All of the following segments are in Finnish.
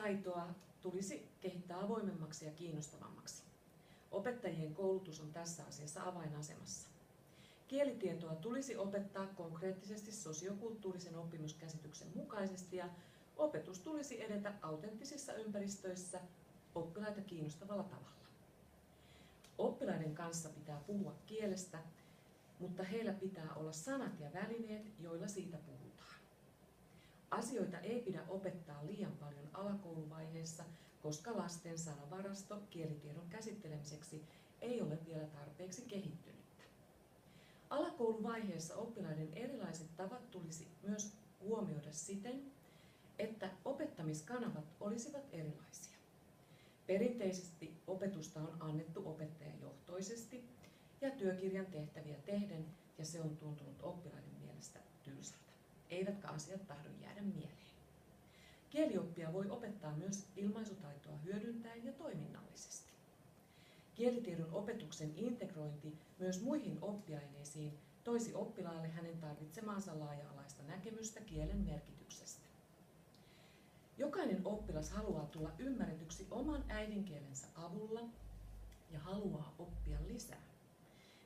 Kielitaitoa tulisi kehittää avoimemmaksi ja kiinnostavammaksi. Opettajien koulutus on tässä asiassa avainasemassa. Kielitietoa tulisi opettaa konkreettisesti sosiokulttuurisen oppimiskäsityksen mukaisesti ja opetus tulisi edetä autenttisissa ympäristöissä oppilaita kiinnostavalla tavalla. Oppilaiden kanssa pitää puhua kielestä, mutta heillä pitää olla sanat ja välineet, joilla siitä puhutaan. Asioita ei pidä opettaa liian paljon alakouluvaiheessa, koska lasten sanavarasto kielitiedon käsittelemiseksi ei ole vielä tarpeeksi kehittynyttä. Alakouluvaiheessa oppilaiden erilaiset tavat tulisi myös huomioida siten, että opettamiskanavat olisivat erilaisia. Perinteisesti opetusta on annettu opettajajohtoisesti ja työkirjan tehtäviä tehden, ja se on tuntunut oppilaiden mielestä tylsältä. Eivätkä asiat tahdo jäädä mieleen. Kielioppia voi opettaa myös ilmaisutaitoa hyödyntäen ja toiminnallisesti. Kielitiedon opetuksen integrointi myös muihin oppiaineisiin toisi oppilaalle hänen tarvitsemaansa laaja-alaista näkemystä kielen merkityksestä. Jokainen oppilas haluaa tulla ymmärretyksi oman äidinkielensä avulla ja haluaa oppia lisää.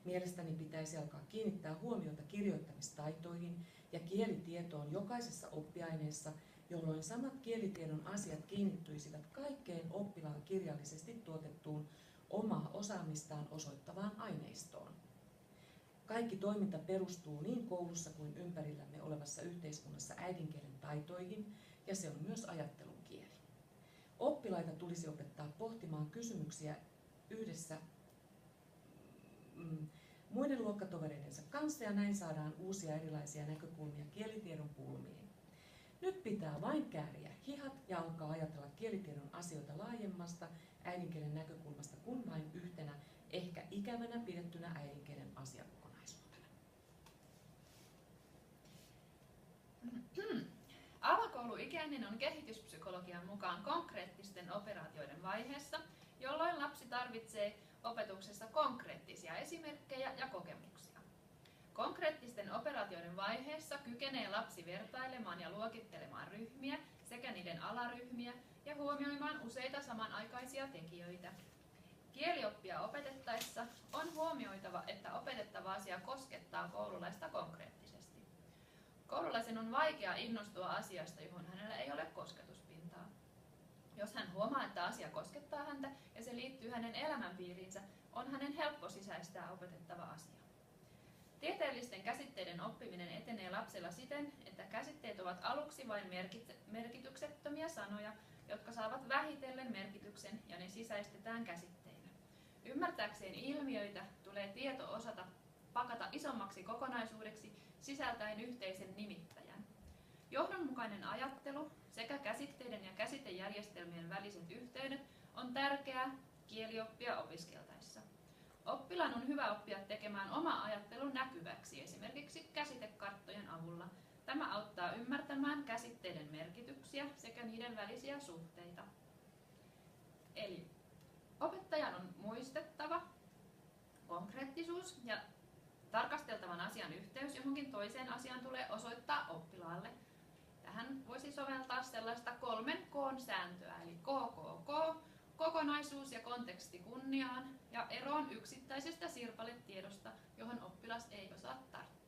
Mielestäni pitäisi alkaa kiinnittää huomiota kirjoittamistaitoihin ja kielitietoon jokaisessa oppiaineessa, jolloin samat kielitiedon asiat kiinnittyisivät kaikkeen oppilaan kirjallisesti tuotettuun omaa osaamistaan osoittavaan aineistoon. Kaikki toiminta perustuu niin koulussa kuin ympärillämme olevassa yhteiskunnassa äidinkielen taitoihin, ja se on myös ajattelun kieli. Oppilaita tulisi opettaa pohtimaan kysymyksiä yhdessä muiden luokkatovereidensa kanssa, ja näin saadaan uusia erilaisia näkökulmia kielitiedon pulmiin. Nyt pitää vain kääriä hihat ja alkaa ajatella kielitiedon asioita laajemmasta äidinkielen näkökulmasta kuin vain yhtenä, ehkä ikävänä pidettynä äidinkielen asiakokonaisuutena. Alakouluikäinen on kehityspsykologian mukaan konkreettisten operaatioiden vaiheessa, jolloin lapsi tarvitsee opetuksessa konkreettisia esimerkkejä ja kokemuksia. Konkreettisten operaatioiden vaiheessa kykenee lapsi vertailemaan ja luokittelemaan ryhmiä sekä niiden alaryhmiä ja huomioimaan useita samanaikaisia tekijöitä. Kielioppia opetettaessa on huomioitava, että opetettava asia koskettaa koululaista konkreettisesti. Koululaisen on vaikea innostua asiasta, johon hänellä ei ole kosketuspintaa. Jos hän huomaa, että asia koskettaa häntä ja se liittyy hänen elämänpiiriinsä, on hänen helppo sisäistää opetettava asia. Tieteellisten käsitteiden oppiminen etenee lapsella siten, että käsitteet ovat aluksi vain merkityksettömiä sanoja, jotka saavat vähitellen merkityksen ja ne sisäistetään käsitteinä. Ymmärtääkseen ilmiöitä tulee tieto osata pakata isommaksi kokonaisuudeksi sisältäen yhteisen nimittäjän. Johdonmukainen ajattelu sekä käsitteiden ja käsitejärjestelmien väliset yhteydet on tärkeää kielioppia opiskeltaessa. Oppilaan on hyvä oppia tekemään oma ajattelu näkyväksi esimerkiksi käsitekarttojen avulla. Tämä auttaa ymmärtämään käsitteiden merkityksiä sekä niiden välisiä suhteita. Eli opettajan on muistettava konkreettisuus ja tarkasteltavan asian yhteys johonkin toiseen asiaan tulee osoittaa oppilaalle. Tähän voisi soveltaa sellaista 3 K:n sääntöä, eli KKK, kokonaisuus ja konteksti kunniaan ja eroon yksittäisestä sirpaletiedosta, johon oppilas ei osaa tarttua.